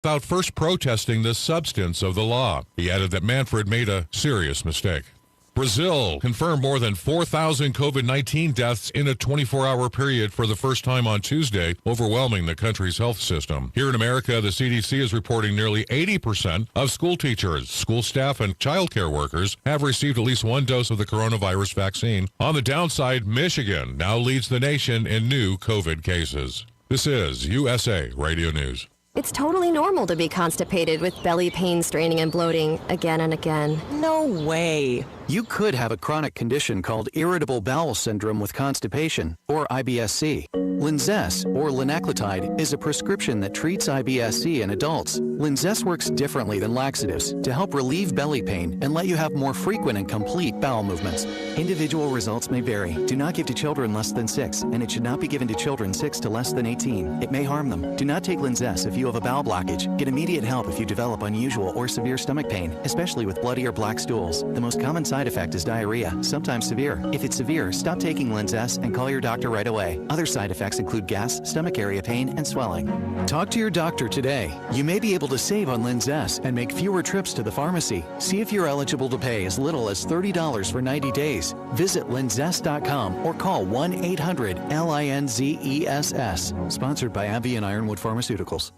without first protesting the substance of the law. He added that Manfred made a serious mistake. Brazil confirmed more than 4,000 COVID-19 deaths in a 24-hour period for the first time on Tuesday, overwhelming the country's health system. Here in America, the CDC is reporting nearly 80% of school teachers, school staff, and child care workers have received at least one dose of the coronavirus vaccine. On the downside, Michigan now leads the nation in new COVID cases. This is USA Radio News. It's totally normal to be constipated with belly pain, straining, and bloating again and again. No way. You could have a chronic condition called irritable bowel syndrome with constipation, or IBS-C. Linzess, or linaclotide, is a prescription that treats IBS-C in adults. Linzess works differently than laxatives to help relieve belly pain and let you have more frequent and complete bowel movements. Individual results may vary. Do not give to children less than 6, and it should not be given to children 6 to less than 18. It may harm them. Do not take Linzess if you have a bowel blockage. Get immediate help if you develop unusual or severe stomach pain, especially with bloody or black stools. The most common side effect is diarrhea, sometimes severe. If it's severe, stop taking Linzess and call your doctor right away. Other side effects include gas, stomach area pain, and swelling. Talk to your doctor today. You may be able to save on Linzess and make fewer trips to the pharmacy. See if you're eligible to pay as little as $30 for 90 days. Visit linzess.com or call 1-800-LINZESS. Sponsored by AbbVie and Ironwood Pharmaceuticals.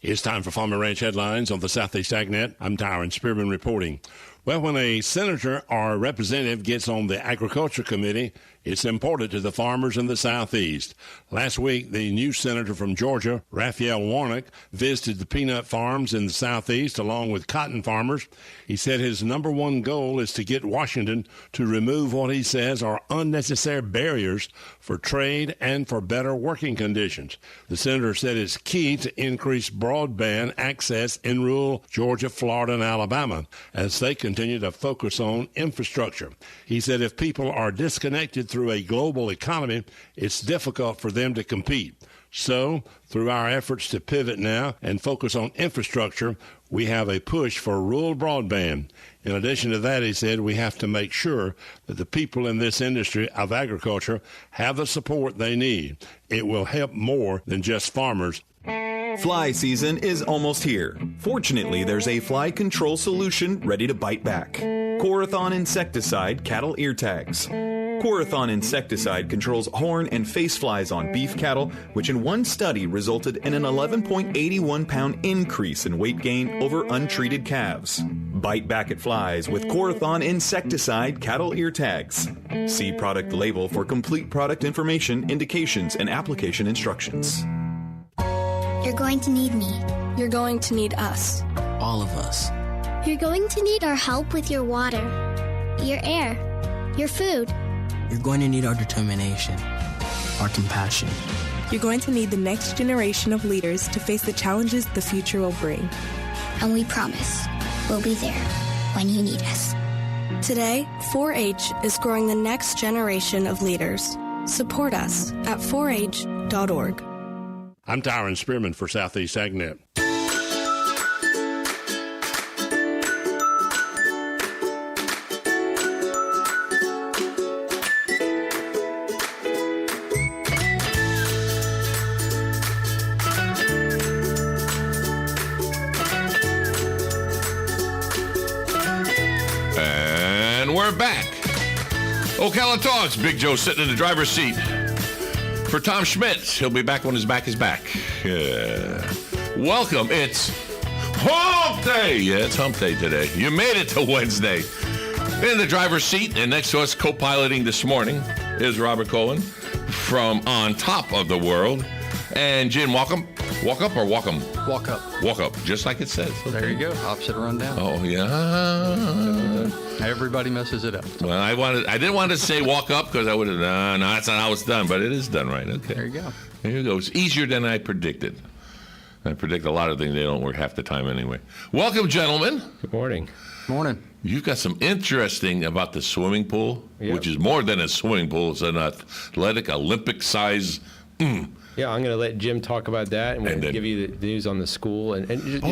It's time for Farm and Ranch Headlines on the Southeast AgNet. I'm Tyron Spearman reporting. Well, when a senator or a representative gets on the Agriculture Committee, it's important to the farmers in the Southeast. Last week, the new senator from Georgia, Raphael Warnock, visited the peanut farms in the Southeast along with cotton farmers. He said his number one goal is to get Washington to remove what he says are unnecessary barriers for trade and for better working conditions. The senator said it's key to increase broadband access in rural Georgia, Florida, and Alabama as they continue to focus on infrastructure. He said if people are disconnected through a global economy, it's difficult for them to compete. So, through our efforts to pivot now and focus on infrastructure, we have a push for rural broadband. In addition to that, he said, we have to make sure that the people in this industry of agriculture have the support they need. It will help more than just farmers. Fly season is almost here. Fortunately, there's a fly control solution ready to bite back. Corathon insecticide cattle ear tags. Corathon insecticide controls horn and face flies on beef cattle, which in one study resulted in an 11.81-pound increase in weight gain over untreated calves. Bite back at flies with Corathon insecticide cattle ear tags. See product label for complete product information, indications, and application instructions. You're going to need me. You're going to need us. All of us. You're going to need our help with your water, your air, your food. You're going to need our determination, our compassion. You're going to need the next generation of leaders to face the challenges the future will bring. And we promise we'll be there when you need us. Today, 4-H is growing the next generation of leaders. Support us at 4h.org. I'm Tyron Spearman for Southeast AgNet. And we're back. Ocala Talks. Big Joe sitting in the driver's seat. For Tom Schmitz, he'll be back when his back is back. Welcome. It's Hump Day. Yeah, it's Hump Day today. You made it to Wednesday. In the driver's seat, and next to us, co-piloting this morning, is Robert Cohen from On Top of the World. And Jim, welcome. Walk up or walk 'em? Walk up. Walk up, just like it says. Okay. There you go. Opposite rundown. Oh, yeah. Everybody messes it up. Well, I didn't want to say walk up because I would have, no, that's not how it's done, but it is done right. Okay. There you go. There you go. It's easier than I predicted. I predict a lot of things, they don't work half the time anyway. Welcome, gentlemen. Good morning. Morning. You've got some interesting about the swimming pool, which is more than a swimming pool. It's an athletic, Olympic size. Yeah, I'm going to let Jim talk about that, and we're going to give you the news on the school. And just,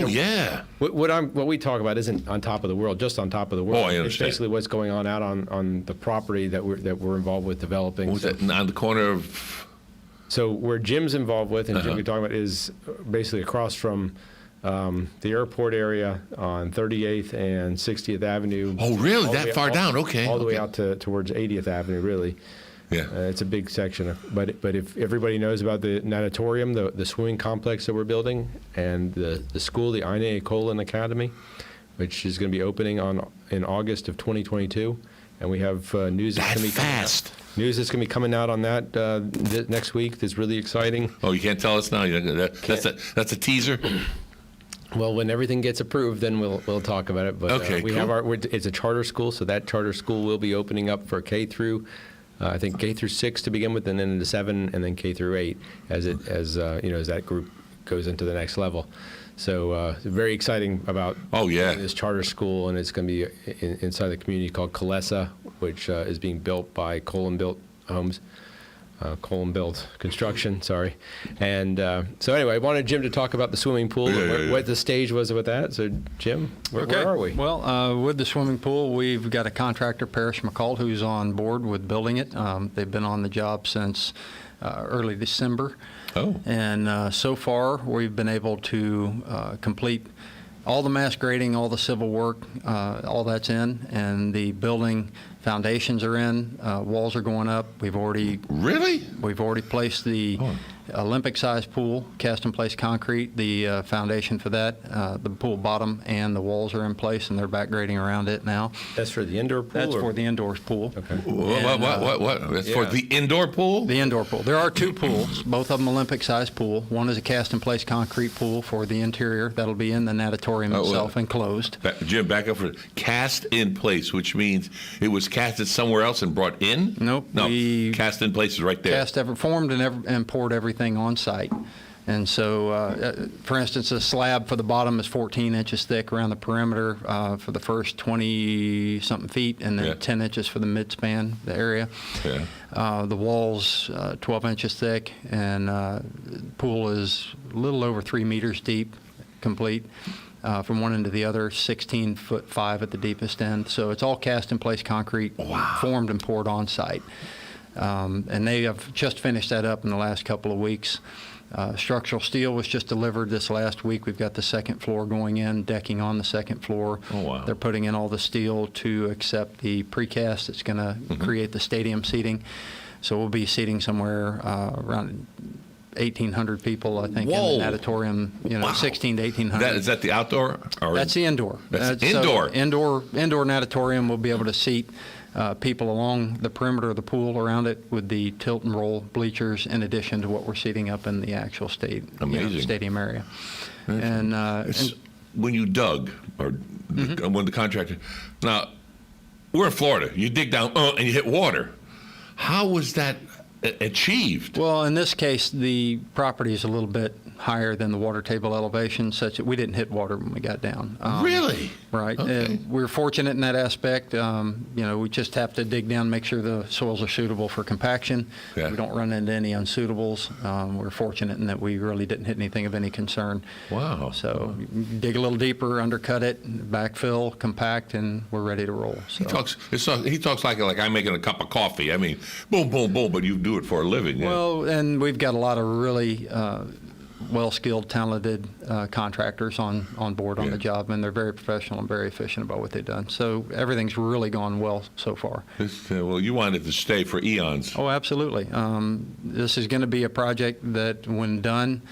what we talk about isn't on top of the world, just on top of the world. Oh, I understand. It's basically what's going on out on the property that we're involved with developing. Was that on the corner of? So where Jim's involved with, and Jim we're talking about, is basically across from the airport area on 38th and 60th Avenue. Oh, really? That far down? Okay. All the way out towards 80th Avenue, really. Yeah. It's a big section. But if everybody knows about the natatorium, the swimming complex that we're building, and the school, the Ocala Academy, which is going to be opening in August of 2022, and we have news that's going to be fast. News that's going to be coming out on that next week. That's really exciting. Oh, you can't tell us now. That's a teaser. Well, when everything gets approved, then we'll talk about it. But okay, we cool. have it's a charter school, so that charter school will be opening up for K through. I think K through 6 to begin with, and then into 7, and then K through 8 as that group goes into the next level. So very exciting about this charter school, and it's going to be inside the community called Calessa, which is being built by Colin-Built Homes. Colin-Built Construction, sorry. And so anyway, I wanted Jim to talk about the swimming pool, what the stage was with that. So Jim, where are we? Well, with the swimming pool, we've got a contractor, Parrish McCall, who's on board with building it. They've been on the job since early December. Oh. And so far, we've been able to complete all the mass grading, all the civil work, all that's in, and the building foundations are in, walls are going up. We've already placed the Olympic-sized pool, cast-in-place concrete, the foundation for that, the pool bottom and the walls are in place, and they're back grading around it now. That's for the indoor pool? That's for the indoor pool. Okay. What? That's for the indoor pool? The indoor pool. There are 2 pools, both of them Olympic-sized pool. One is a cast-in-place concrete pool for the interior. That'll be in the natatorium itself, enclosed. Jim, back up for cast in place, which means it was casted somewhere else and brought in? Nope. No, cast in place is right there. Formed and poured everything on site. And so, for instance, the slab for the bottom is 14 inches thick around the perimeter for the first 20-something feet, and then 10 inches for the midspan, the area. Yeah. The walls 12 inches thick, and the pool is a little over 3 meters deep, complete. From one end to the other, 16'5" at the deepest end. So it's all cast-in-place concrete, formed and poured on site. And they have just finished that up in the last couple of weeks. Structural steel was just delivered this last week. We've got the second floor going in, decking on the second floor. Oh, wow. They're putting in all the steel to accept the precast that's going to create the stadium seating. So we'll be seating somewhere around 1,800 people, I think, in the natatorium, 16 to 1,800. Is that the outdoor? That's the indoor. That's indoor. So indoor natatorium will be able to seat people along the perimeter of the pool around it with the tilt and roll bleachers in addition to what we're seating up in the actual stadium area. And when you dug, or when the contractor, now, we're in Florida. You dig down and you hit water. How was that achieved? Well, in this case, the property is a little bit higher than the water table elevation, such that we didn't hit water when we got down. Really? Right. Okay. We're fortunate in that aspect. We just have to dig down, make sure the soils are suitable for compaction. Yeah. We don't run into any unsuitables. We're fortunate in that we really didn't hit anything of any concern. Wow. So you dig a little deeper, undercut it, backfill, compact, and we're ready to roll. So. He talks like I'm making a cup of coffee. I mean, boom, boom, boom, but you do it for a living. Well, and we've got a lot of really well-skilled, talented contractors on board on the job, and they're very professional and very efficient about what they've done. So everything's really gone well so far. Well, you wanted to stay for eons. Oh, absolutely. This is going to be a project that, when done,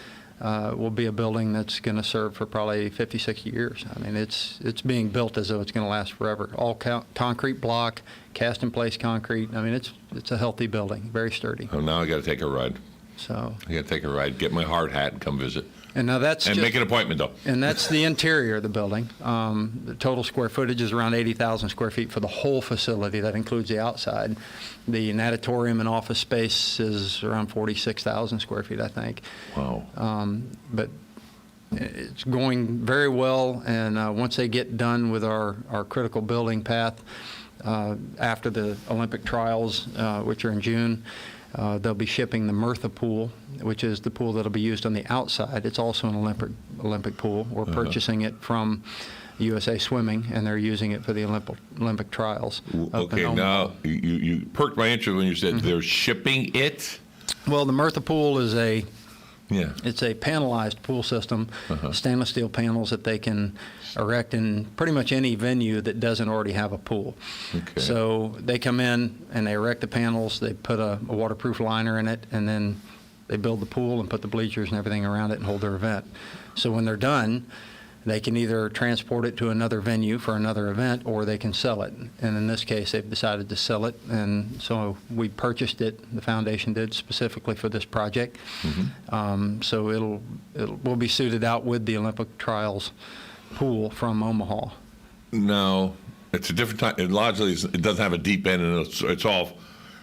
will be a building that's going to serve for probably 50, 60 years. I mean, it's being built as though it's going to last forever. All concrete block, cast-in-place concrete. I mean, it's a healthy building, very sturdy. Oh, now I got to take a ride. So I got to take a ride, get my hard hat, and come visit. And now make an appointment, though. And that's the interior of the building. The total square footage is around 80,000 square feet for the whole facility. That includes the outside. The natatorium and office space is around 46,000 square feet, I think. Wow. But it's going very well, and once they get done with our critical building path after the Olympic trials, which are in June, they'll be shipping the Mirtha pool, which is the pool that'll be used on the outside. It's also an Olympic pool. We're purchasing it from USA Swimming, and they're using it for the Olympic trials. Okay, now you perked my interest when you said they're shipping it. Well, the Mirtha pool is a Yeah. It's a panelized pool system, stainless steel panels that they can erect in pretty much any venue that doesn't already have a pool. Okay. So they come in and they erect the panels, they put a waterproof liner in it, and then they build the pool and put the bleachers and everything around it and hold their event. So when they're done, they can either transport it to another venue for another event, or they can sell it. And in this case, they've decided to sell it, and so we purchased it. The foundation did specifically for this project. So we'll be suited out with the Olympic Trials pool from Omaha. Now, it's a different type. It largely it doesn't have a deep end, and it's all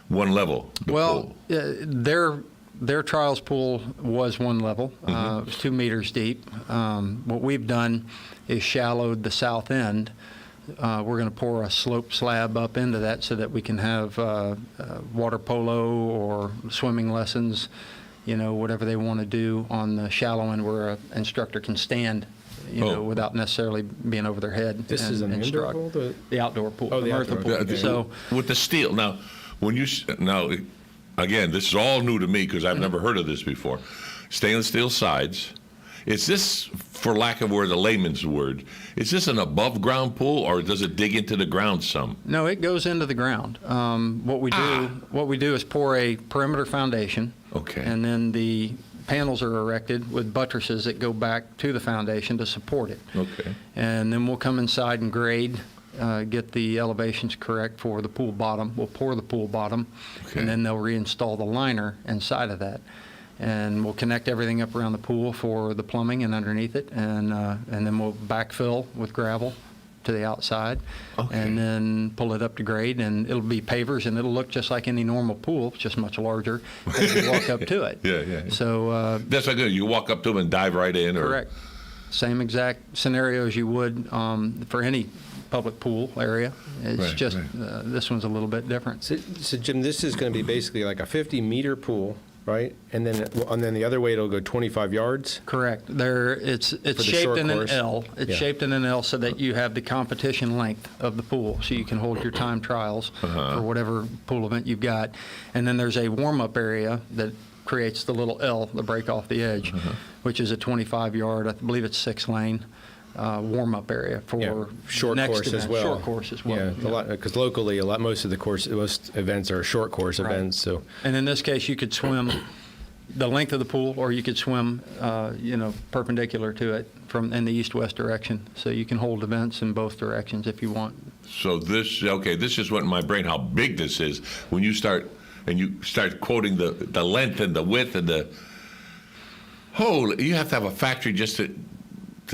one level. Well, their trials pool was one level. It was 2 meters deep. What we've done is shallowed the south end. We're going to pour a slope slab up into that so that we can have water polo or swimming lessons, whatever they want to do on the shallow end where an instructor can stand, without necessarily being over their head. This is an indoor pool? The outdoor pool. Oh, the Mirtha outdoor pool. pool. So with the steel. Now, again, this is all new to me because I've never heard of this before. Stainless steel sides. Is this, for lack of a layman's word, is this an above-ground pool, or does it dig into the ground some? No, it goes into the ground. What we do is pour a perimeter foundation. Okay. And then the panels are erected with buttresses that go back to the foundation to support it. Okay. And then we'll come inside and grade, get the elevations correct for the pool bottom. We'll pour the pool bottom, and then they'll reinstall the liner inside of that. And we'll connect everything up around the pool for the plumbing and underneath it, and then we'll backfill with gravel to the outside, and then pull it up to grade, and it'll be pavers, and it'll look just like any normal pool, just much larger as you walk up to it. Yeah. So that's not good. You walk up to them and dive right in. Correct. Same exact scenario as you would for any public pool area. It's this one's a little bit different. So Jim, this is going to be basically like a 50-meter pool, right? And then the other way it'll go 25 yards? Correct. It's shaped in an L. It's shaped in an L so that you have the competition length of the pool, so you can hold your time trials for whatever pool event you've got. And then there's a warm-up area that creates the little L, the break off the edge, which is a 25-yard, I believe it's 6-lane. Warm-up area for short next course event. as well. Short course as well. Yeah, because locally, most events are short course events. So, and in this case, you could swim the length of the pool, or you could swim, perpendicular to it in the east-west direction. So you can hold events in both directions if you want. So this just went in my brain how big this is when you start quoting the length and the width and you have to have a factory just to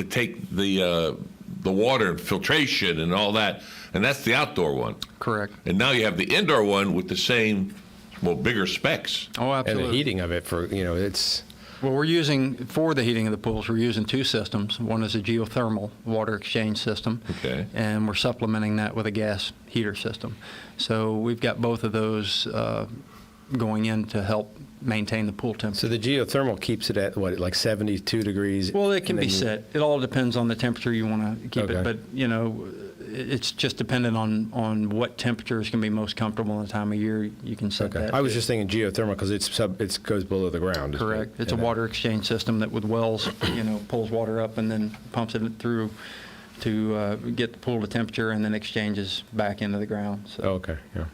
take the water filtration and all that, and that's the outdoor one. Correct. And now you have the indoor one with the same, bigger specs. Oh, absolutely. And the heating of it it's. Well, we're using, for the heating of the pools, we're using 2 systems. One is a geothermal water exchange system. Okay. And we're supplementing that with a gas heater system. So we've got both of those going in to help maintain the pool temperature. So the geothermal keeps it at like 72 degrees? Well, it can be set. It all depends on the temperature you want to keep it. But, it's just dependent on what temperature is going to be most comfortable in the time of year. You can set that. I was just thinking geothermal because it goes below the ground. Correct. It's a water exchange system that with wells, pulls water up and then pumps it through to get the pool to temperature and then exchanges back into the ground. So. Okay, yeah.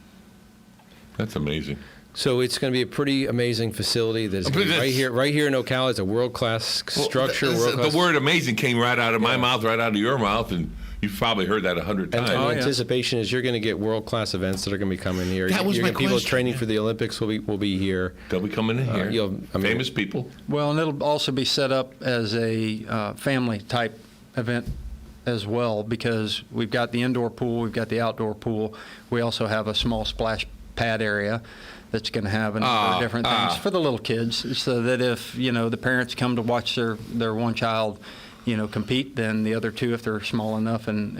That's amazing. So it's going to be a pretty amazing facility that's right here in Ocala. It's a world-class structure. The word amazing came right out of my mouth, right out of your mouth, and you've probably heard that 100 times. And anticipation is you're going to get world-class events that are going to be coming here. That was my question. People training for the Olympics will be here. They'll be coming in here. Famous people. Well, and it'll also be set up as a family-type event as well, because we've got the indoor pool, we've got the outdoor pool. We also have a small splash pad area that's going to have a number of different things for the little kids, so that if the parents come to watch their one child compete, then the other 2, if they're small enough and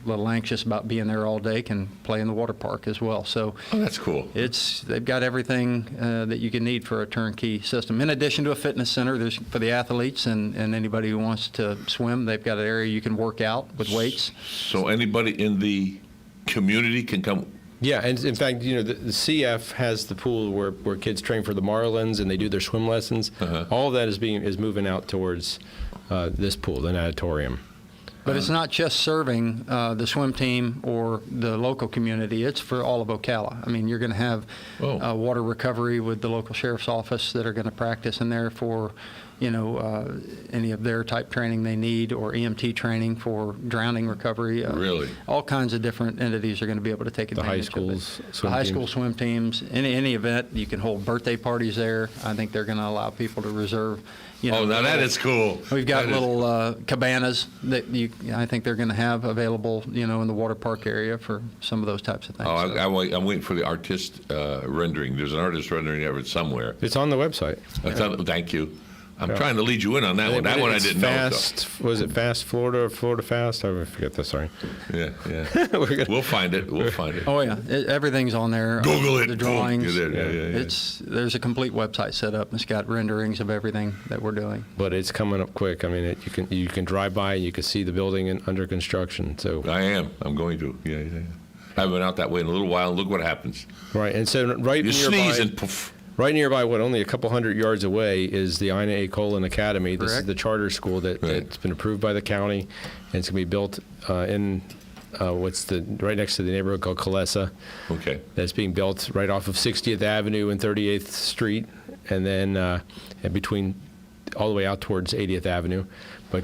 a little anxious about being there all day, can play in the water park as well. So that's cool. They've got everything that you can need for a turnkey system. In addition to a fitness center, there's for the athletes and anybody who wants to swim. They've got an area you can work out with weights. So anybody in the community can come Yeah, and in fact, the CF has the pool where kids train for the Marlins and they do their swim lessons. All of that is moving out towards this pool, the natatorium. But it's not just serving the swim team or the local community. It's for all of Ocala. I mean, you're going to have water recovery with the local sheriff's office that are going to practice in there for, any of their type training they need, or EMT training for drowning recovery. Really? All kinds of different entities are going to be able to take advantage of it. The high school swim teams. Any event, you can hold birthday parties there. I think they're going to allow people to reserve. Now that is cool. We've got little cabanas that I think they're going to have available, in the water park area for some of those types of things. I'm waiting for the artist rendering. There's an artist rendering of it somewhere. It's on the website. Thank you. I'm trying to lead you in on that one. That one I didn't know. Was it Fast Florida or Florida Fast? I forget this. Sorry. Yeah. We'll find it. Oh yeah, everything's on there. Google it. The drawings. Yeah. There's a complete website set up. It's got renderings of everything that we're doing. But it's coming up quick. I mean, you can drive by and you can see the building under construction. So I'm going to. Yeah. I haven't been out that way in a little while. And look what happens. Right, and so right you nearby. Sneeze and poof. Right nearby, only a couple hundred yards away, is the Ina A. Colon Academy. This is the charter school that's been approved by the county, and it's going to be built in right next to the neighborhood called Calessa. Okay. That's being built right off of 60th Avenue and 38th Street, and then in between, all the way out towards 80th Avenue. But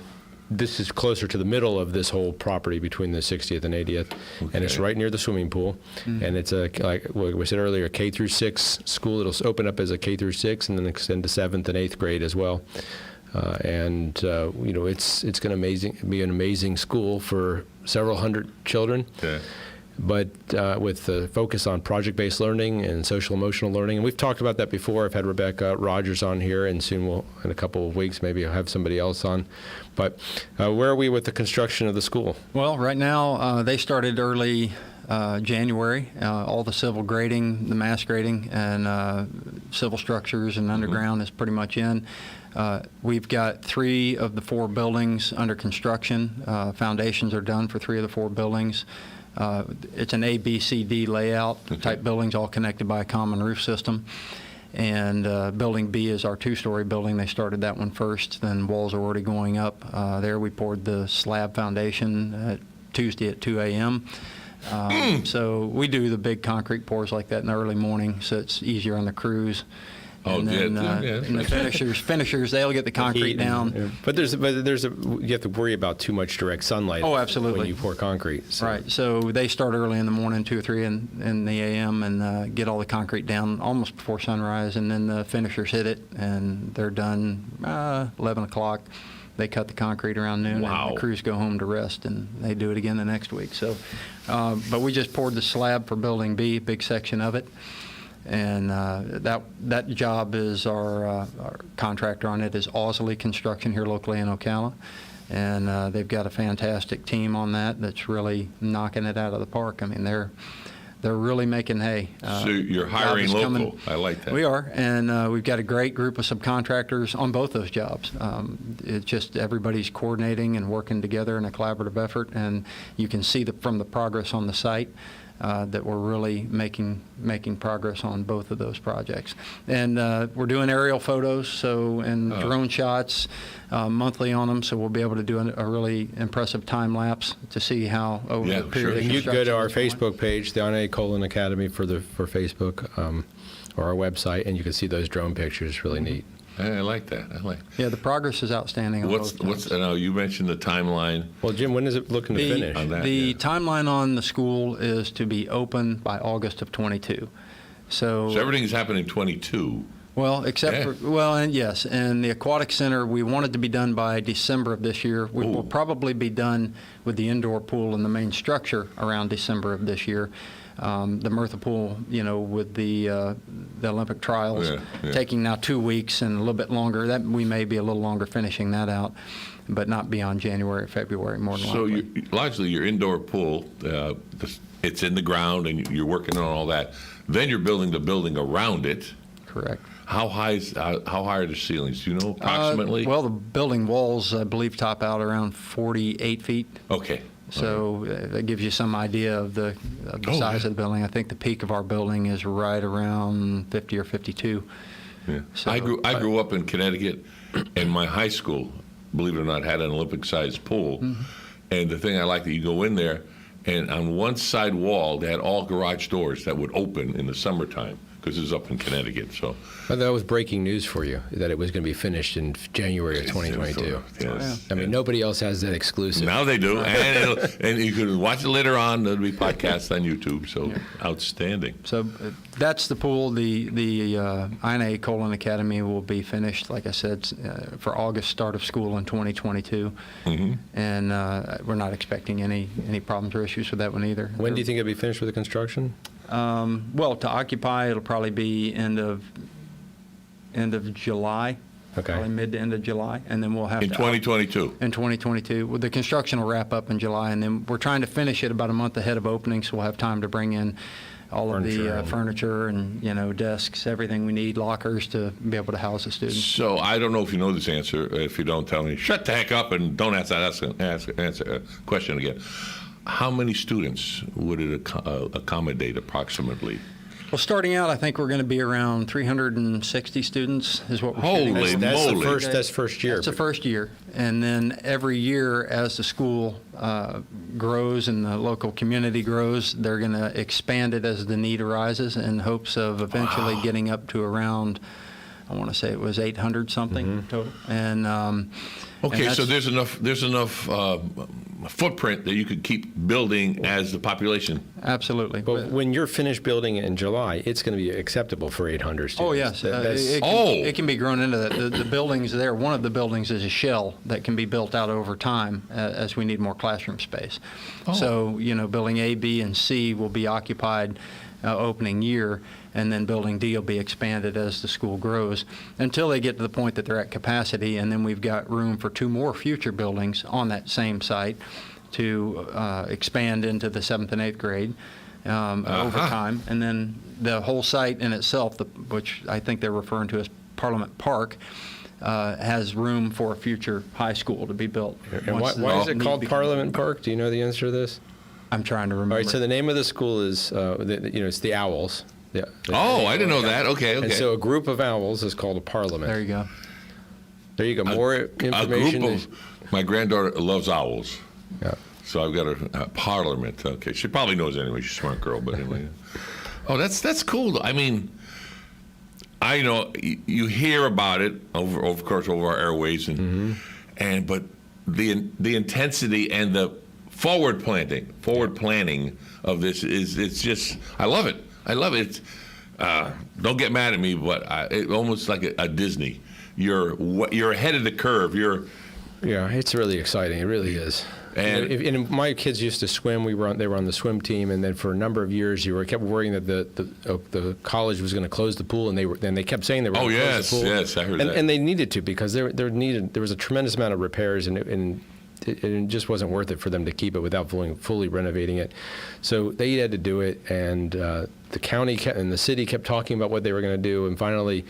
this is closer to the middle of this whole property between the 60th and 80th, and it's right near the swimming pool. And it's like we said earlier, a K through 6 school. It'll open up as a K through 6 and then extend to 7th and 8th grade as well. It's going to be an amazing school for several hundred children. Okay. But with the focus on project-based learning and social-emotional learning. And we've talked about that before. I've had Rebecca Rogers on here, and soon in a couple of weeks, maybe I'll have somebody else on. But where are we with the construction of the school? Well, right now, they started early January. All the civil grading, the mass grading, and civil structures and underground is pretty much in. We've got 3 of the 4 buildings under construction. Foundations are done for 3 of the 4 buildings. It's an A, B, C, D layout type buildings, all connected by a common roof system. And building B is our 2-story building. They started that one first, then walls are already going up. There we poured the slab foundation Tuesday at 2 a.m. So we do the big concrete pours like that in the early morning, so it's easier on the crews. And then and the finishers, they'll get the concrete down. Yeah. But you have to worry about too much direct sunlight. Oh, absolutely. When you pour concrete. So. Right. So they start early in the morning, 2 or 3 in the a.m., and get all the concrete down almost before sunrise, and then the finishers hit it, and they're done 11 o'clock. They cut the concrete around noon, and the crews go home to rest, and they do it again the next week. So, but we just poured the slab for Building B, a big section of it. And that job is our contractor on it is Ausley Construction here locally in Ocala, and they've got a fantastic team on that's really knocking it out of the park. I mean, they're really making hay. So you're hiring local. I like that. We are, and we've got a great group of subcontractors on both those jobs. It's just everybody's coordinating and working together in a collaborative effort, and you can see from the progress on the site. That we're really making progress on both of those projects. And we're doing aerial photos, and drone shots monthly on them, so we'll be able to do a really impressive time lapse to see how over the period of construction. You can go to our Facebook page, the Ina A. Colon Academy for Facebook, or our website, and you can see those drone pictures. It's really neat. I like that. Yeah, the progress is outstanding on both jobs. You mentioned the timeline. Well, Jim, when is it looking to finish? The timeline on the school is to be open by August of 22. So everything's happening in 22. Well, yes, and the aquatic center, we wanted to be done by December of this year. We will probably be done with the indoor pool and the main structure around December of this year. The Murtha pool, with the Olympic trials taking now 2 weeks and a little bit longer, that we may be a little longer finishing that out, but not beyond January or February more than likely. So largely your indoor pool, it's in the ground and you're working on all that. Then you're building the building around it. Correct. How high are the ceilings? Do you know approximately? Well, the building walls, I believe, top out around 48 feet. Okay. So that gives you some idea of the size of the building. I think the peak of our building is right around 50 or 52. Yeah. So, I grew up in Connecticut, and my high school, believe it or not, had an Olympic-sized pool. Mm-hmm. And the thing I like that you go in there, and on one side wall, they had all garage doors that would open in the summertime, because it was up in Connecticut. So that was breaking news for you, that it was going to be finished in January of 2022. Yes. I mean, nobody else has that exclusive. Now they do, and you can watch it later on. There'll be podcasts on YouTube. So outstanding. So that's the pool. The INA Colon Academy will be finished, like I said, for August start of school in 2022. Mm-hmm. And we're not expecting any problems or issues with that one either. When do you think it'll be finished with the construction? Well, to occupy, it'll probably be end of July. Okay. Probably mid to end of July, and then we'll have in 2022. In 2022, well, the construction will wrap up in July, and then we're trying to finish it about a month ahead of opening, so we'll have time to bring in all of the furniture and desks, everything we need, lockers to be able to house the students. So I don't know if you know this answer. If you don't, tell me. Shut the heck up and don't answer a question again. How many students would it accommodate approximately? Well, starting out, I think we're going to be around 360 students is what we're shooting. Holy moly. That's first year. That's the first year. And then every year as the school grows and the local community grows, they're going to expand it as the need arises in hopes of eventually getting up to around, I want to say it was 800 something total. And okay, so there's enough footprint that you could keep building as the population. Absolutely. But when you're finished building it in July, it's going to be acceptable for 800 students. Oh, yes. It can be grown into that. The buildings there, one of the buildings is a shell that can be built out over time as we need more classroom space. Oh. So, building A, B, and C will be occupied opening year, and then building D will be expanded as the school grows until they get to the point that they're at capacity, and then we've got room for 2 more future buildings on that same site to expand into the 7th and 8th grade over time. And then the whole site in itself, which I think they're referring to as Parliament Park, has room for a future high school to be built. And why is it called Parliament Park? Do you know the answer to this? I'm trying to remember. All right, so the name of the school is, it's the Owls. I didn't know that. Okay. And so a group of owls is called a parliament. There you go. There you go. More information. My granddaughter loves owls. Yeah. So I've got a parliament. Okay. She probably knows anyway. She's a smart girl, but anyway. Oh, that's cool. I mean, I know you hear about it of course, over our airways, but the intensity and the forward planning of this it's just, I love it. I love it. Don't get mad at me, but it's almost like a Disney. You're ahead of the curve. Yeah, it's really exciting. It really is. And my kids used to swim. They were on the swim team, and then for a number of years, kept worrying that the college was going to close the pool, and they kept saying they were going to close the pool. Yes, I heard that. And they needed to, because there was a tremendous amount of repairs, and it just wasn't worth it for them to keep it without fully renovating it. So they had to do it, and the county and the city kept talking about what they were going to do, and finally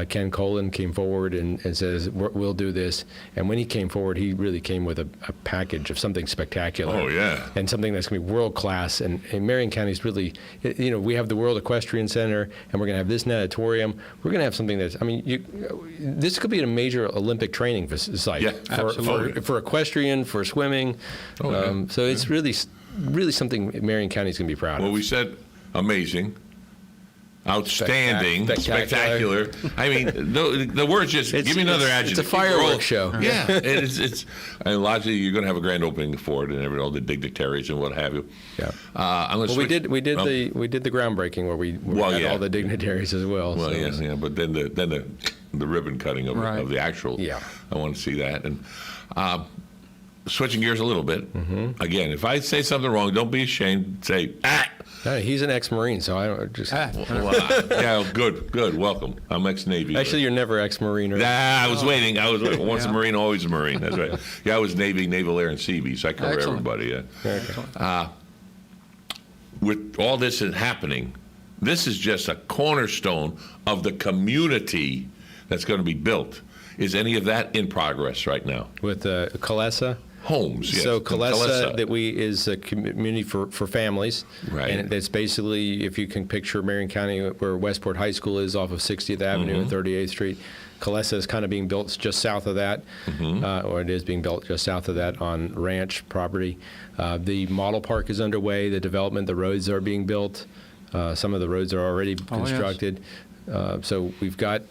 Ken Colon came forward and says, we'll do this. And when he came forward, he really came with a package of something spectacular. Oh, yeah. And something that's going to be world-class. And Marion County's really, we have the World Equestrian Center, and we're going to have this natatorium. We're going to have something that's, this could be a major Olympic training site. Yeah, for equestrian, for swimming. So it's really something Marion County's going to be proud of. Well, we said amazing, outstanding, spectacular. I mean, the words just give me another adjective. It's a fireworks show. Yeah, it's and logically you're going to have a grand opening for it, and all the dignitaries and what have you. Yeah. We did the groundbreaking where we had all the dignitaries as well. Well, so. But then the ribbon cutting of the actual. Yeah. I want to see that. And switching gears a little bit. Again, if I say something wrong, don't be ashamed. Say he's an ex-Marine, so I don't just. Yeah, good. Welcome. I'm ex-Navy. Actually, you're never ex-Marine. I was waiting. Once a Marine, always a Marine. That's right. Yeah, I was Navy, Naval Air, and Seabee, so I cover everybody. Yeah. With all this happening, This is just a cornerstone of the community that's going to be built. Is any of that in progress right now? With Calessa? Homes, yes. So Calessa is a community for families. Right. And it's basically, if you can picture Marion County where Westport High School is off of 60th Avenue and 38th Street, Calessa is kind of being built just south of that, or it is being built just south of that on ranch property. The model park is underway, the development, the roads are being built. Some of the roads are already constructed. Yes. So we've got,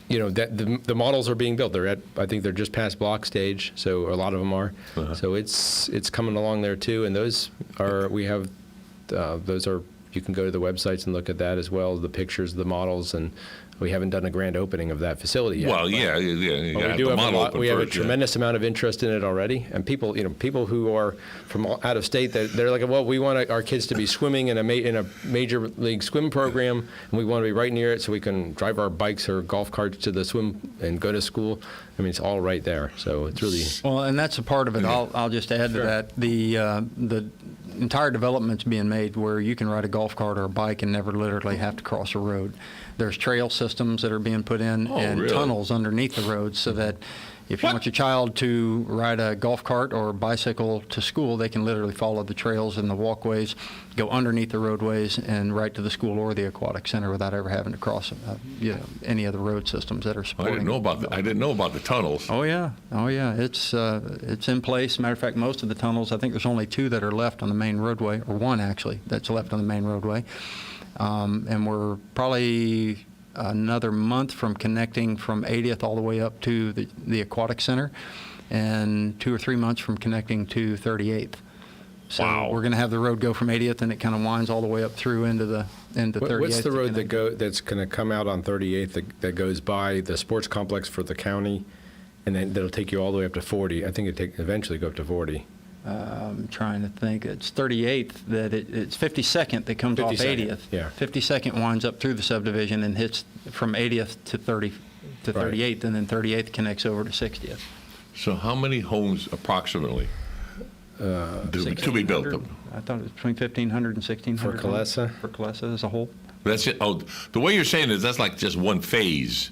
that the models are being built. I think they're just past block stage, so a lot of them are. So it's coming along there too, and those are you can go to the websites and look at that as well, the pictures of the models, and we haven't done a grand opening of that facility yet. Well, yeah. We do have we have a tremendous amount of interest in it already, and people who are from out of state, they're like, well, we want our kids to be swimming in a major league swim program, and we want to be right near it so we can drive our bikes or golf carts to the swim and go to school. I mean, it's all right there, so it's really well, and that's a part of it. I'll just add to that the entire development's being made where you can ride a golf cart or a bike and never literally have to cross a road. There's trail systems that are being put in and tunnels underneath the roads so that if you want your child to ride a golf cart or a bicycle to school, they can literally follow the trails and the walkways, go underneath the roadways and right to the school or the aquatic center without ever having to cross any of the road systems that are supporting. I didn't know about the tunnels. Oh yeah. It's in place. Matter of fact, most of the tunnels, I think there's only 2 that are left on the main roadway, or 1 actually that's left on the main roadway. And we're probably another month from connecting from 80th all the way up to the aquatic center, and 2 or 3 months from connecting to 38th. So we're going to have the road go from 80th, and it kind of winds all the way up through into 38th. What's the road that's going to come out on 38th that goes by the sports complex for the county, and then that'll take you all the way up to 40? I think eventually go up to 40. I'm trying to think. It's 38th that it's 52nd that comes 52nd, off 80th. Yeah. 52nd winds up through the subdivision and hits from 80th to 38th, and then 38th connects over to 60th. So how many homes approximately to be built? I thought it was between 1,500 and 1,600. For Calessa? For Calessa as a whole. That's it. Oh, the way you're saying is that's like just one phase.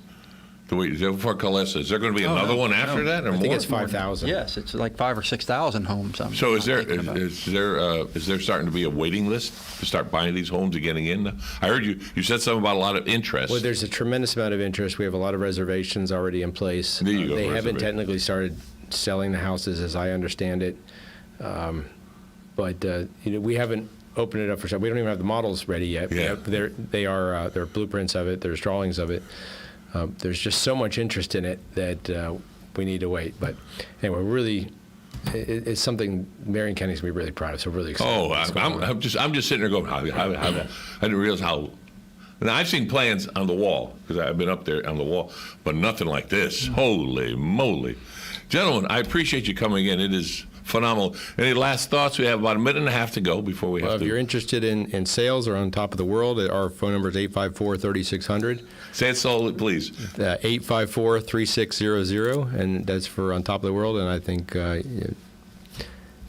For Calessa, is there going to be another one after that, or I more? think it's 5,000. Yes, it's like 5,000 or 6,000 homes. So is there starting to be a waiting list to start buying these homes and getting in? I heard you said something about a lot of interest. Well, there's a tremendous amount of interest. We have a lot of reservations already in place. There you go. They haven't technically started selling the houses, as I understand it, but we haven't opened it up for sale. We don't even have the models ready yet. Yeah. There are blueprints of it. There's drawings of it. There's just so much interest in it that we need to wait. But anyway, really, it's something Marion County's going to be really proud of. So we're really excited. Oh, I'm just sitting there going, I didn't realize how. Now I've seen plans on the wall because I've been up there on the wall, but nothing like this. Holy moly, gentlemen! I appreciate you coming in. It is phenomenal. Any last thoughts? We have about a minute and a half to go before we have to. If you're interested in sales or on top of the world, our phone number is 854-3600. Say it slowly, please. 854-3600, and that's for On Top of the World. And I think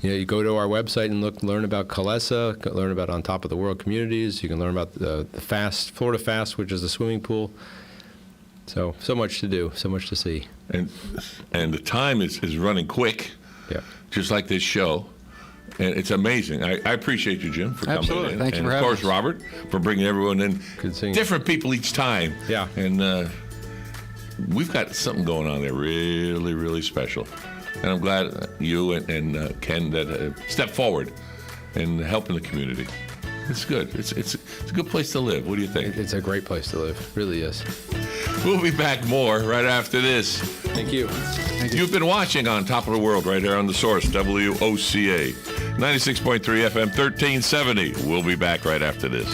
you go to our website and learn about Calessa, learn about On Top of the World communities. You can learn about the Florida Fast, which is the swimming pool. So much to do, so much to see. And the time is running quick. Yeah. Just like this show. And it's amazing. I appreciate you, Jim, for coming in. Thank you for having us. And, of course, Robert, for bringing everyone in. Good seeing you. Different people each time. Yeah. And we've got something going on there really, really special. And I'm glad you and Ken that stepped forward in helping the community. It's good. It's a good place to live. What do you think? It's a great place to live. It really is. We'll be back more right after this. Thank you. You've been watching On Top of the World right here on The Source, WOCA, 96.3 FM, 1370. We'll be back right after this.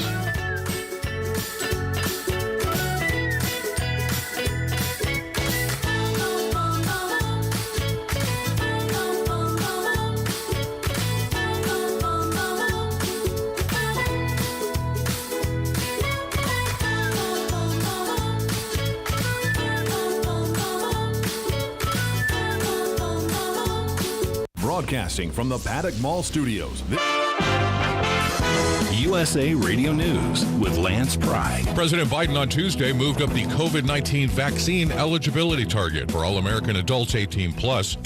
Broadcasting from the Paddock Mall Studios. USA Radio News with Lance Pride. President Biden on Tuesday moved up the COVID-19 vaccine eligibility target for all American adults 18 plus to